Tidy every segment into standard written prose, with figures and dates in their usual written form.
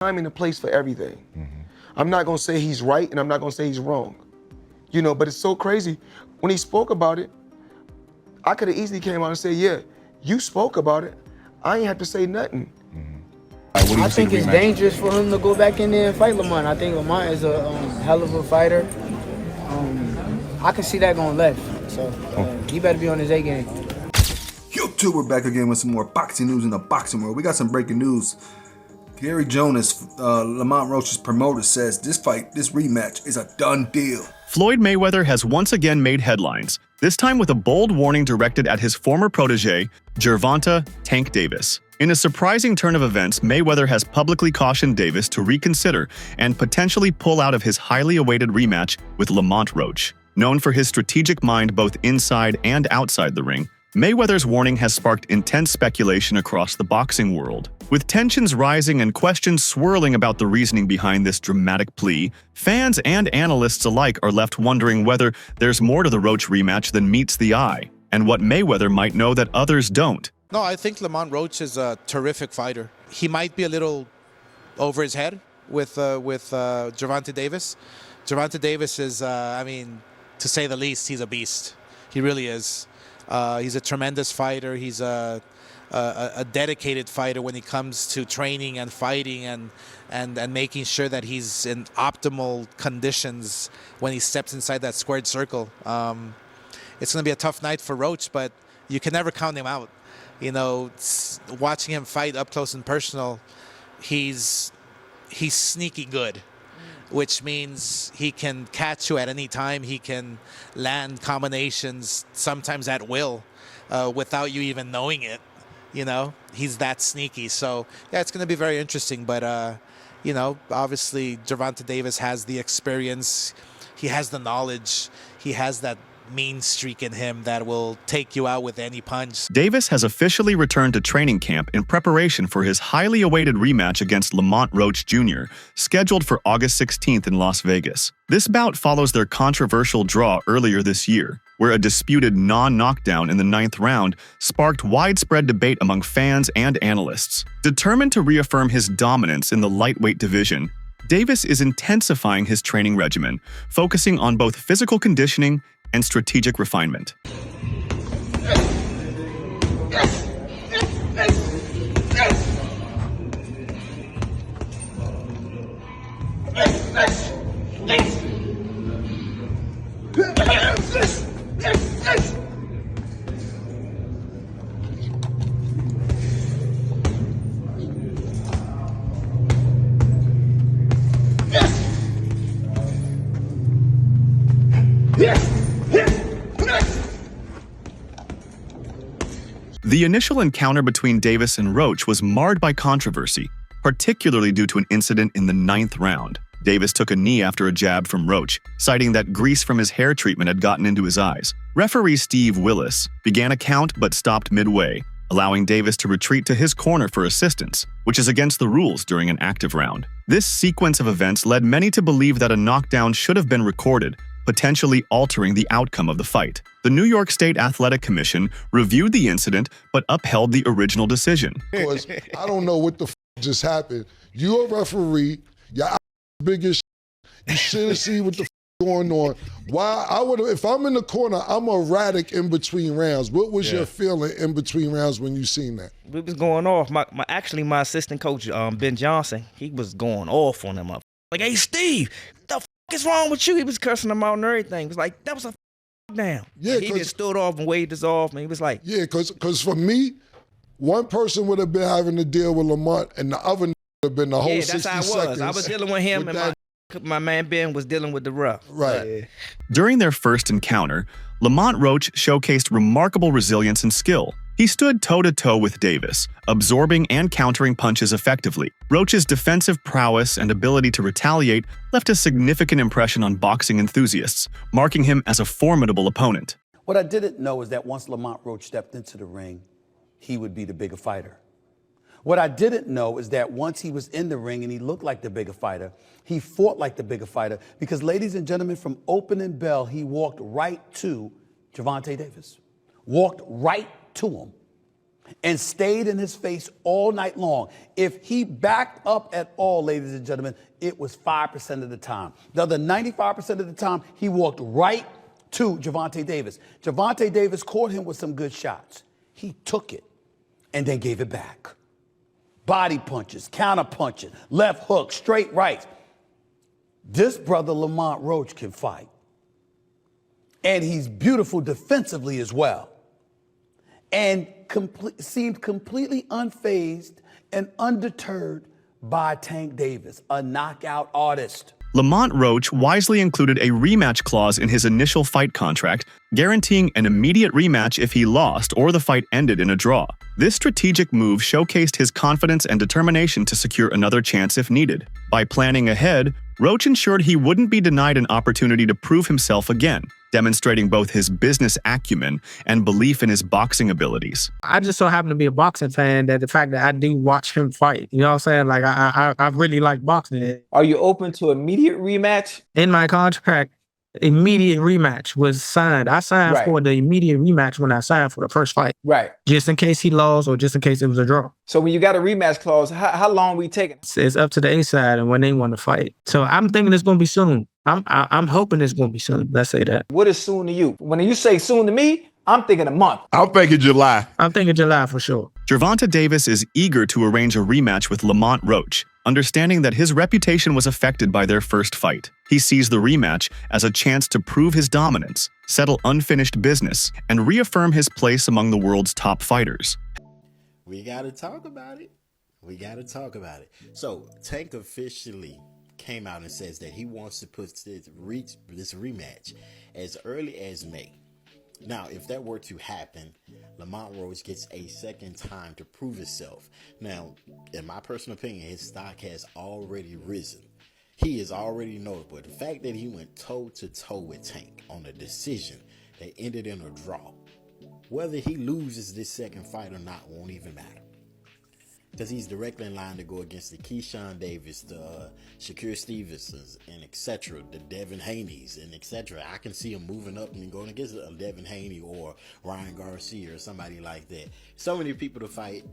time and a place for everything. I'm not gonna say he's right and I'm not gonna say he's wrong. You know, but it's so crazy. When he spoke about it, I could have easily came out and said, yeah, you spoke about it. I ain't have to say nothing. I think it's dangerous for him to go back in there and fight Lamont. I think Lamont is a hell of a fighter. I can see that going left. So he better be on his A game. YouTube, we're back again with some more boxing news in the boxing world. We got some breaking news. Gary Jonas, Lamont Roach's promoter, says this rematch is a done deal. Floyd Mayweather has once again made headlines, this time with a bold warning directed at his former protege, Gervonta Tank Davis. In a surprising turn of events, Mayweather has publicly cautioned Davis to reconsider and potentially pull out of his highly awaited rematch with Lamont Roach. Known for his strategic mind both inside and outside the ring, Mayweather's warning has sparked intense speculation across the boxing world. With tensions rising and questions swirling about the reasoning behind this dramatic plea, fans and analysts alike are left wondering whether there's more to the Roach rematch than meets the eye, and what Mayweather might know that others don't. No, I think Lamont Roach is a terrific fighter. He might be a little over his head with Gervonta Davis. Gervonta Davis is, I mean, to say the least, he's a beast. He really is. He's a tremendous fighter. He's a dedicated fighter when it comes to training and fighting and making sure that he's in optimal conditions when he steps inside that squared circle. It's going to be a tough night for Roach, but you can never count him out. You know, watching him fight up close and personal, he's sneaky good, which means he can catch you at any time. He can land combinations, sometimes at will, without you even knowing it. You know, he's that sneaky. So, yeah, it's going to be very interesting. But, you know, obviously Gervonta Davis has the experience. He has the knowledge. He has that mean streak in him that will take you out with any punch. Davis has officially returned to training camp in preparation for his highly awaited rematch against Lamont Roach Jr., scheduled for August 16th in Las Vegas. This bout follows their controversial draw earlier this year, where a disputed non-knockdown in the 9th round sparked widespread debate among fans and analysts. Determined to reaffirm his dominance in the lightweight division, Davis is intensifying his training regimen, focusing on both physical conditioning and strategic refinement. The initial encounter between Davis and Roach was marred by controversy, particularly due to an incident in the 9th round. Davis took a knee after a jab from Roach, citing that grease from his hair treatment had gotten into his eyes. Referee Steve Willis began a count but stopped midway, allowing Davis to retreat to his corner for assistance, which is against the rules during an active round. This sequence of events led many to believe that a knockdown should have been recorded, potentially altering the outcome of the fight. The New York State Athletic Commission reviewed the incident but upheld the original decision. Because I don't know what the just happened. You're a referee, your big as you should have seen what the going on. Why I would have, if I'm in the corner, I'm erratic in between rounds. What was your feeling in between rounds when you seen that? We was going off. My assistant coach, Ben Johnson, he was going off on him up. Like, hey Steve, what the is wrong with you? He was cursing him out and everything. He was like, that was a down. Yeah, like, he just stood off and waved us off, and he was like, yeah, because for me, one person would have been having to deal with Lamont, and the other would have been the whole 60 seconds. Yeah, that's how I was. I was dealing with him, and my man Ben was dealing with the ref. Right. Yeah. During their first encounter, Lamont Roach showcased remarkable resilience and skill. He stood toe-to-toe with Davis, absorbing and countering punches effectively. Roach's defensive prowess and ability to retaliate left a significant impression on boxing enthusiasts, marking him as a formidable opponent. What I didn't know is that once Lamont Roach stepped into the ring, he would be the bigger fighter. What I didn't know is that once he was in the ring and he looked like the bigger fighter, he fought like the bigger fighter. Because, ladies and gentlemen, from opening bell, he walked right to Gervonta Davis. Walked right to him. and stayed in his face all night long. If he backed up at all, ladies and gentlemen, it was 5% of the time. The other 95% of the time, he walked right to Gervonta Davis. Gervonta Davis caught him with some good shots. He took it and then gave it back. Body punches, counter punches, left hook, straight rights. This brother Lamont Roach can fight. And he's beautiful defensively as well. And seemed completely unfazed and undeterred by Tank Davis, a knockout artist. Lamont Roach wisely included a rematch clause in his initial fight contract, guaranteeing an immediate rematch if he lost or the fight ended in a draw. This strategic move showcased his confidence and determination to secure another chance if needed. By planning ahead, Roach ensured he wouldn't be denied an opportunity to prove himself again, demonstrating both his business acumen and belief in his boxing abilities. I just so happen to be a boxing fan that the fact that I do watch him fight, you know what I'm saying? Like, I really like boxing. Are you open to immediate rematch? In my contract, immediate rematch was signed. I signed for the immediate rematch when I signed for the first fight. Right. Just in case he lost or just in case it was a draw. So when you got a rematch clause, how long we taking? It's up to the A side and when they want to fight. So I'm thinking it's going to be soon. I'm hoping it's going to be soon. Let's say that. What is soon to you? When you say soon to me, I'm thinking a month. I'm thinking July. I'm thinking July for sure. Gervonta Davis is eager to arrange a rematch with Lamont Roach, understanding that his reputation was affected by their first fight. He sees the rematch as a chance to prove his dominance, settle unfinished business, and reaffirm his place among the world's top fighters. We got to talk about it. We got to talk about it. So Tank officially came out and says that he wants to put this rematch as early as May. Now, if that were to happen, Lamont Roach gets a second time to prove himself. Now, in my personal opinion, his stock has already risen. He is already notable. The fact that he went toe-to-toe with Tank on a decision that ended in a draw, whether he loses this second fight or not won't even matter. Because he's directly in line to go against the Keyshawn Davis, the Shakur Stevensons, and etc., the Devin Haney's, and etc. I can see him moving up and going against a Devin Haney or Ryan Garcia or somebody like that. So many people to fight.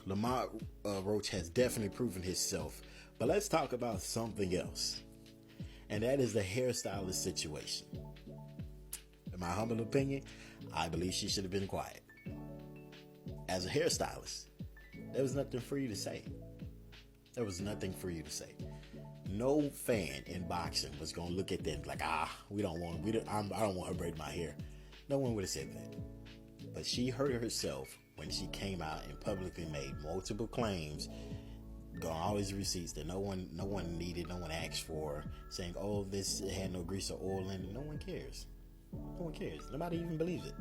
Lamont Roach has definitely proven himself. But let's talk about something else. And that is the hairstylist situation. In my humble opinion, I believe she should have been quiet. As a hairstylist, there was nothing for you to say. There was nothing for you to say. No fan in boxing was gonna look at them like, I don't want her braiding my hair. No one would have said that. But she hurt herself when she came out and publicly made multiple claims, got all these receipts that no one needed, no one asked for, saying, oh, this had no grease or oil in it. No one cares. No one cares. Nobody even believes it.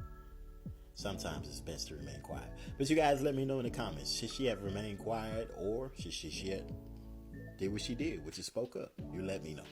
Sometimes it's best to remain quiet. But you guys let me know in the comments. Should she have remained quiet, or should she have did what she did, which is spoke up? You let me know.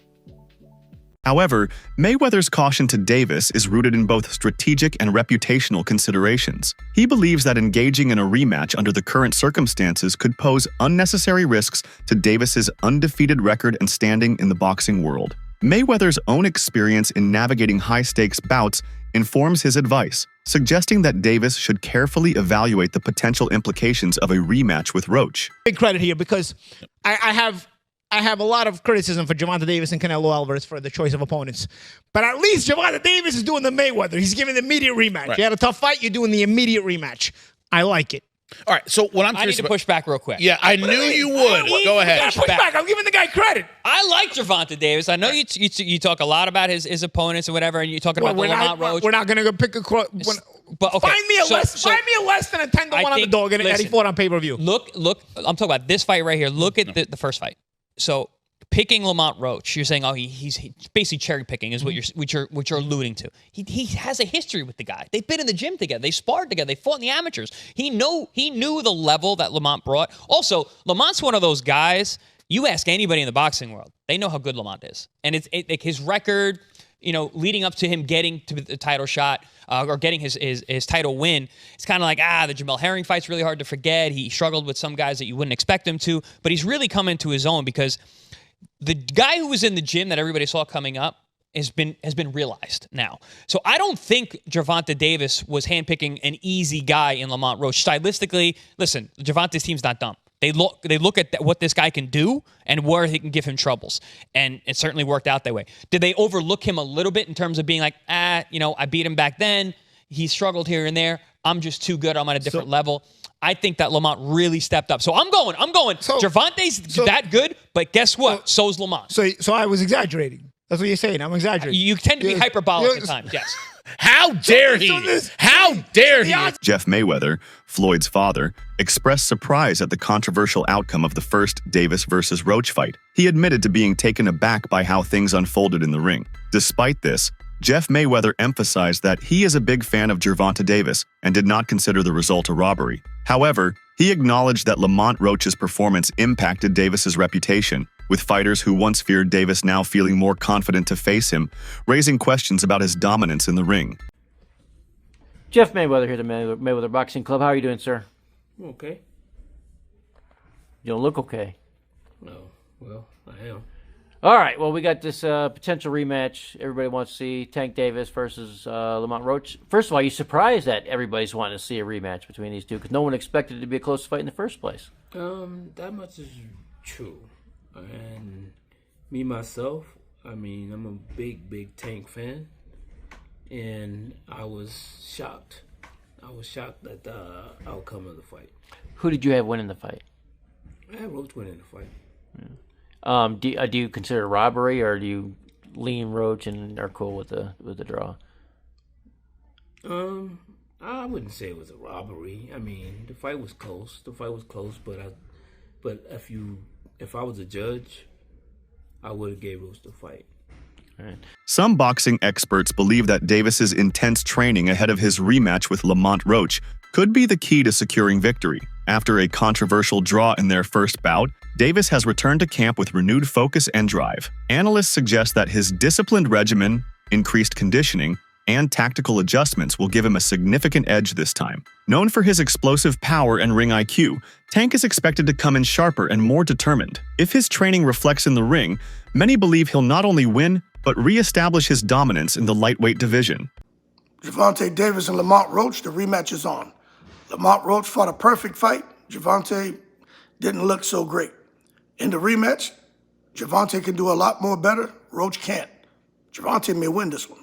However, Mayweather's caution to Davis is rooted in both strategic and reputational considerations. He believes that engaging in a rematch under the current circumstances could pose unnecessary risks to Davis's undefeated record and standing in the boxing world. Mayweather's own experience in navigating high-stakes bouts informs his advice, suggesting that Davis should carefully evaluate the potential implications of a rematch with Roach. Big credit here because I have a lot of criticism for Gervonta Davis and Canelo Alvarez for the choice of opponents. But at least Gervonta Davis is doing the Mayweather. He's giving the immediate rematch. Right. You had a tough fight, you're doing the immediate rematch. I like it. All right, so what I'm I curious need to about, push back real quick. Yeah, I knew you would. Go ahead. Push back. I'm giving the guy credit. I like Gervonta Davis. I know you talk a lot about his opponents and whatever, and you're talking about the Lamont Roach. We're not going to go pick a but okay, find me a less than a 10-1 underdog, and he fought on pay-per-view. Look. I'm talking about this fight right here. Look at the first fight. So picking Lamont Roach, you're saying, he's basically cherry picking is what you're alluding to. He has a history with the guy. They've been in the gym together. They sparred together. They fought in the amateurs. He knew the level that Lamont brought. Also, Lamont's one of those guys. You ask anybody in the boxing world, they know how good Lamont is, and it's his record. Leading up to him getting to the title shot or getting his title win, it's kind of like, the Jamel Herring fight's really hard to forget. He struggled with some guys that you wouldn't expect him to, but he's really come into his own because the guy who was in the gym that everybody saw coming up, has been realized now. So I don't think Gervonta Davis was handpicking an easy guy in Lamont Roach. Stylistically, listen, Gervonta's team's not dumb. They look at what this guy can do and where he can give him troubles, and it certainly worked out that way. Did they overlook him a little bit in terms of being like, I beat him back then. He struggled here and there. I'm just too good. I'm at a different level. I think that Lamont really stepped up. So I'm going. Gervonta's that good, but guess what? So's Lamont. So I was exaggerating. That's what you're saying. I'm exaggerating. You tend to be hyperbolic at times. Yes. How dare he? How dare he? Jeff Mayweather, Floyd's father, expressed surprise at the controversial outcome of the first Davis versus Roach fight. He admitted to being taken aback by how things unfolded in the ring. Despite this, Jeff Mayweather emphasized that he is a big fan of Gervonta Davis and did not consider the result a robbery. However, he acknowledged that Lamont Roach's performance impacted Davis's reputation, with fighters who once feared Davis now feeling more confident to face him, raising questions about his dominance in the ring. Jeff Mayweather here at the Mayweather Boxing Club. How are you doing, sir? Okay. You don't look okay. No, well, I am. All right, well, we got this potential rematch everybody wants to see, Tank Davis versus Lamont Roach. First of all, are you surprised that everybody's wanting to see a rematch between these two? Because no one expected it to be a close fight in the first place. That much is true. And me, myself, I mean, I'm a big Tank fan. And I was shocked. I was shocked at the outcome of the fight. Who did you have winning the fight? I had Roach winning the fight. Yeah. Do you consider it robbery, or do you lean Roach and are cool with the draw? I wouldn't say it was a robbery. I mean, the fight was close. But if I was a judge, I would have gave Roach the fight. Right. Some boxing experts believe that Davis's intense training ahead of his rematch with Lamont Roach could be the key to securing victory. After a controversial draw in their first bout, Davis has returned to camp with renewed focus and drive. Analysts suggest that his disciplined regimen, increased conditioning, and tactical adjustments will give him a significant edge this time. Known for his explosive power and ring IQ, Tank is expected to come in sharper and more determined. If his training reflects in the ring, many believe he'll not only win, but re-establish his dominance in the lightweight division. Gervonta Davis and Lamont Roach, the rematch is on. Lamont Roach fought a perfect fight. Gervonta didn't look so great. In the rematch, Gervonta can do a lot more better. Roach can't. Gervonta may win this one.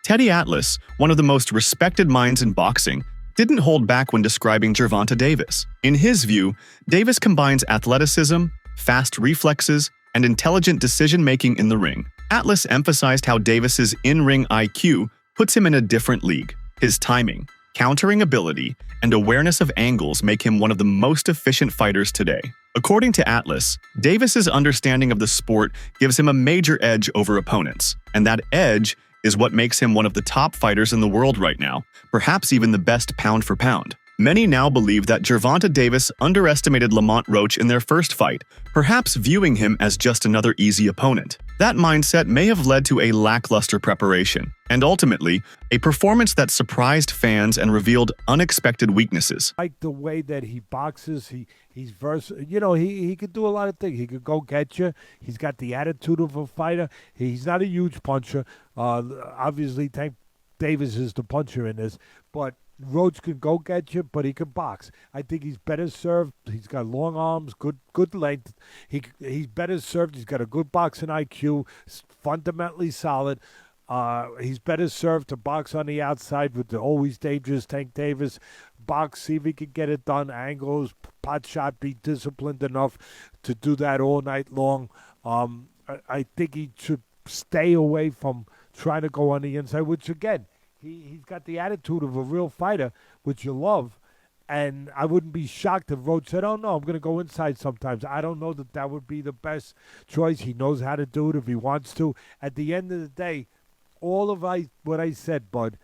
Teddy Atlas, one of the most respected minds in boxing, didn't hold back when describing Gervonta Davis. In his view, Davis combines athleticism, fast reflexes, and intelligent decision-making in the ring. Atlas emphasized how Davis's in-ring IQ puts him in a different league. His timing, countering ability, and awareness of angles make him one of the most efficient fighters today. According to Atlas, Davis's understanding of the sport gives him a major edge over opponents, and that edge is what makes him one of the top fighters in the world right now, perhaps even the best pound for pound. Many now believe that Gervonta Davis underestimated Lamont Roach in their first fight, perhaps viewing him as just another easy opponent. That mindset may have led to a lackluster preparation, and ultimately, a performance that surprised fans and revealed unexpected weaknesses. I like the way that he boxes. He's versatile. You know, he could do a lot of things. He could go get you. He's got the attitude of a fighter. He's not a huge puncher. Obviously, Tank Davis is the puncher in this, but Roach can go get you, but he can box. I think he's better served. He's got long arms, good length. He's better served. He's got a good boxing IQ, fundamentally solid. He's better served to box on the outside with the always dangerous Tank Davis. Box, see if he can get it done. Angles, pot shot, be disciplined enough to do that all night long. I think he should stay away from trying to go on the inside, which again, he's got the attitude of a real fighter, which you love. And I wouldn't be shocked if Roach said, oh, no, I'm going to go inside sometimes. I don't know that would be the best choice. He knows how to do it if he wants to. At the end of the day, all of what I said, Bud,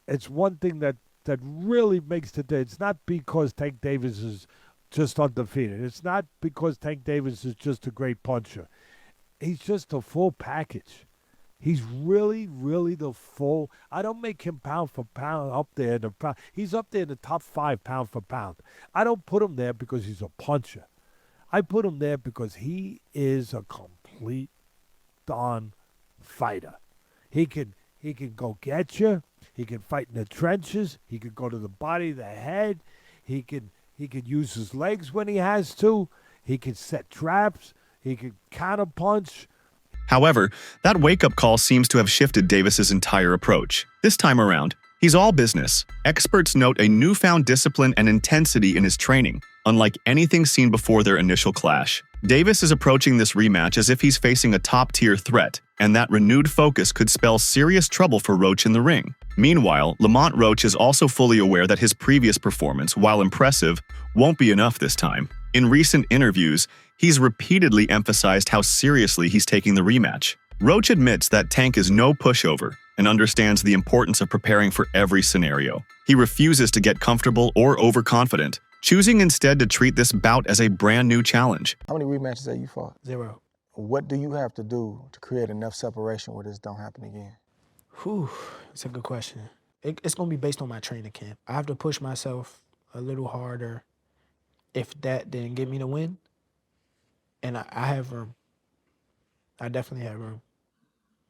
it's one thing that really makes the day. It's not because Tank Davis is just undefeated. It's not because Tank Davis is just a great puncher. He's just a full package. He's really, really the full. I don't make him pound for pound up there. He's up there in the top 5 pound for pound. I don't put him there because he's a puncher. I put him there because he is a complete darn fighter. He can go get you. He can fight in the trenches. He could go to the body, the head. He could use his legs when he has to. He could set traps. He could counterpunch. However, that wake-up call seems to have shifted Davis's entire approach. This time around, he's all business. Experts note a newfound discipline and intensity in his training, unlike anything seen before their initial clash. Davis is approaching this rematch as if he's facing a top-tier threat, and that renewed focus could spell serious trouble for Roach in the ring. Meanwhile, Lamont Roach is also fully aware that his previous performance, while impressive, won't be enough this time. In recent interviews, he's repeatedly emphasized how seriously he's taking the rematch. Roach admits that Tank is no pushover and understands the importance of preparing for every scenario. He refuses to get comfortable or overconfident, choosing instead to treat this bout as a brand new challenge. How many rematches have you fought? 0. What do you have to do to create enough separation where this don't happen again? Whew, it's a good question. It's going to be based on my training camp. I have to push myself a little harder if that didn't get me the win. And I have room. I definitely have room.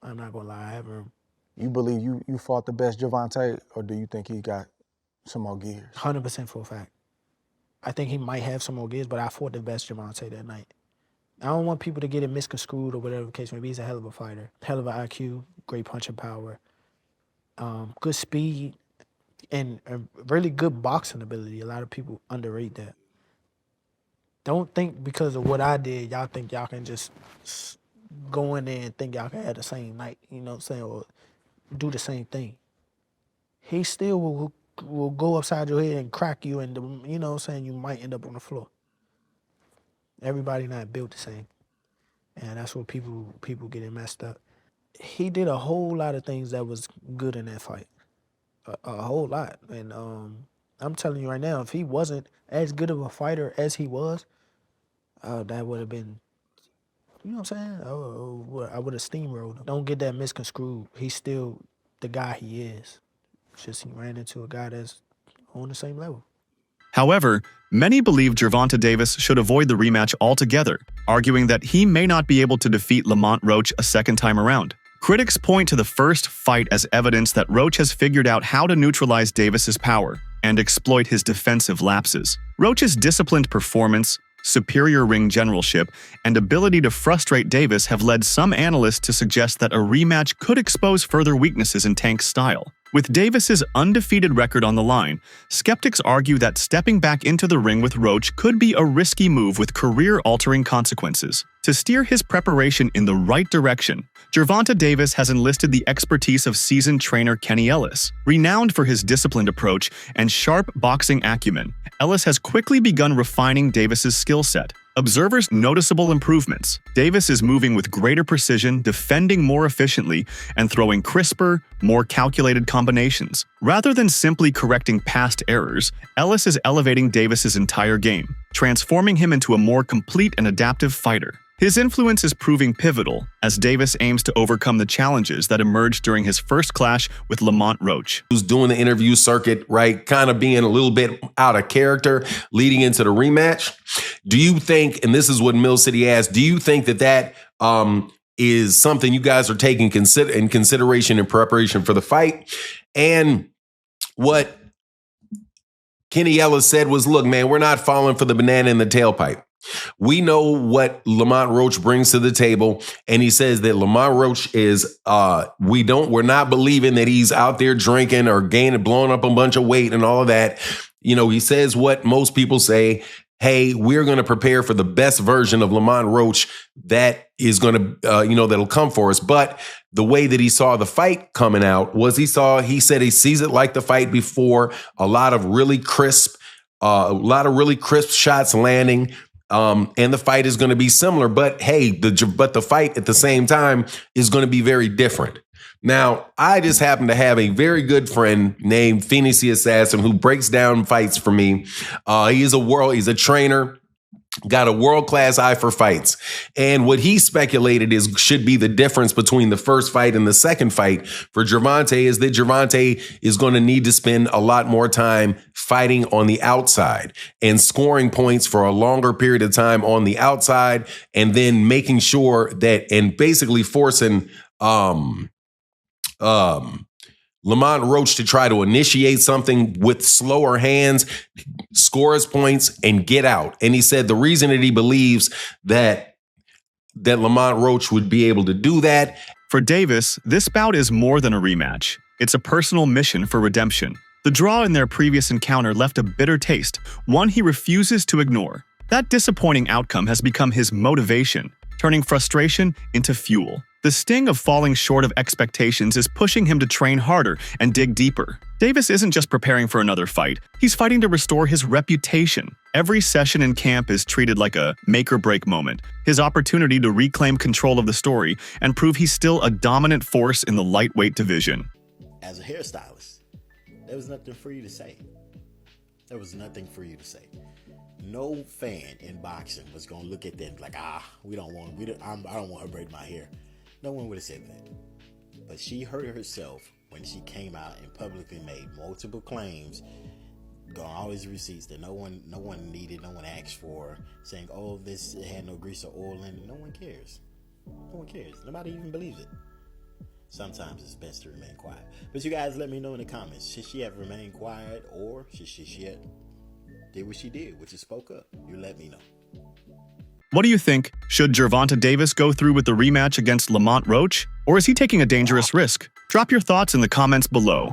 I'm not going to lie, I have room. You believe you fought the best Gervonta, or do you think he got some more gears? 100% for a fact. I think he might have some more gears, but I fought the best Gervonta that night. I don't want people to get it misconstrued or whatever the case may be. He's a hell of a fighter. Hell of an IQ, great punching power, good speed, and a really good boxing ability. A lot of people underrate that. Don't think because of what I did, y'all think y'all can just go in there and think y'all can have the same night, you know what I'm saying, or do the same thing. He still will go upside your head and crack you, and you know what I'm saying, you might end up on the floor. Everybody not built the same, and that's what people get it messed up. He did a whole lot of things that was good in that fight, a whole lot. And I'm telling you right now, if he wasn't as good of a fighter as he was, that would have been, you know what I'm saying? I would have steamrolled him. Don't get that misconstrued. He's still the guy he is. It's just he ran into a guy that's on the same level. However, many believe Gervonta Davis should avoid the rematch altogether, arguing that he may not be able to defeat Lamont Roach a second time around. Critics point to the first fight as evidence that Roach has figured out how to neutralize Davis's power and exploit his defensive lapses. Roach's disciplined performance, superior ring generalship, and ability to frustrate Davis have led some analysts to suggest that a rematch could expose further weaknesses in Tank's style. With Davis's undefeated record on the line, skeptics argue that stepping back into the ring with Roach could be a risky move with career-altering consequences. To steer his preparation in the right direction, Gervonta Davis has enlisted the expertise of seasoned trainer Kenny Ellis. Renowned for his disciplined approach and sharp boxing acumen, Ellis has quickly begun refining Davis's skill set. Observers noticeable improvements. Davis is moving with greater precision, defending more efficiently, and throwing crisper, more calculated combinations. Rather than simply correcting past errors, Ellis is elevating Davis's entire game, transforming him into a more complete and adaptive fighter. His influence is proving pivotal as Davis aims to overcome the challenges that emerged during his first clash with Lamont Roach. Who's doing the interview circuit, right? Kind of being a little bit out of character leading into the rematch. Do you think, and this is what Mill City asked, do you think that is something you guys are taking in consideration in preparation for the fight? And what Kenny Ellis said was, look, man, we're not falling for the banana in the tailpipe. We know what Lamont Roach brings to the table, and he says that Lamont Roach is we're not believing that he's out there drinking or blowing up a bunch of weight and all of that. You know, he says what most people say, hey, we're going to prepare for the best version of Lamont Roach that is going to that'll come for us. But the way that he saw the fight coming out was he said he sees it like the fight before, a lot of really crisp shots landing. And the fight is going to be similar, but hey, the fight at the same time is going to be very different. Now, I just happen to have a very good friend named Phoenix the Assassin who breaks down fights for me. He's a trainer, got a world-class eye for fights. And what he speculated should be the difference between the first fight and the second fight for Gervonta is that Gervonta is going to need to spend a lot more time fighting on the outside and scoring points for a longer period of time on the outside, and then making sure that, and basically forcing Lamont Roach to try to initiate something with slower hands, score his points, and get out. And he said the reason that he believes that Lamont Roach would be able to do that. For Davis, this bout is more than a rematch. It's a personal mission for redemption. The draw in their previous encounter left a bitter taste, one he refuses to ignore. That disappointing outcome has become his motivation, turning frustration into fuel. The sting of falling short of expectations is pushing him to train harder and dig deeper. Davis isn't just preparing for another fight, he's fighting to restore his reputation. Every session in camp is treated like a make-or-break moment, his opportunity to reclaim control of the story and prove he's still a dominant force in the lightweight division. As a hairstylist, there was nothing for you to say. There was nothing for you to say. No fan in boxing was gonna look at that and be like, I don't want her to braid my hair. No one would have said that. But she hurt herself when she came out and publicly made multiple claims, got all these receipts that no one needed, no one asked for, saying, oh, this had no grease or oil in it. No one cares. No one cares. Nobody even believes it. Sometimes it's best to remain quiet. But you guys let me know in the comments. Should she have remained quiet, or should she have did what she did, which is spoke up? You let me know. What do you think? Should Gervonta Davis go through with the rematch against Lamont Roach? Or is he taking a dangerous risk? Drop your thoughts in the comments below.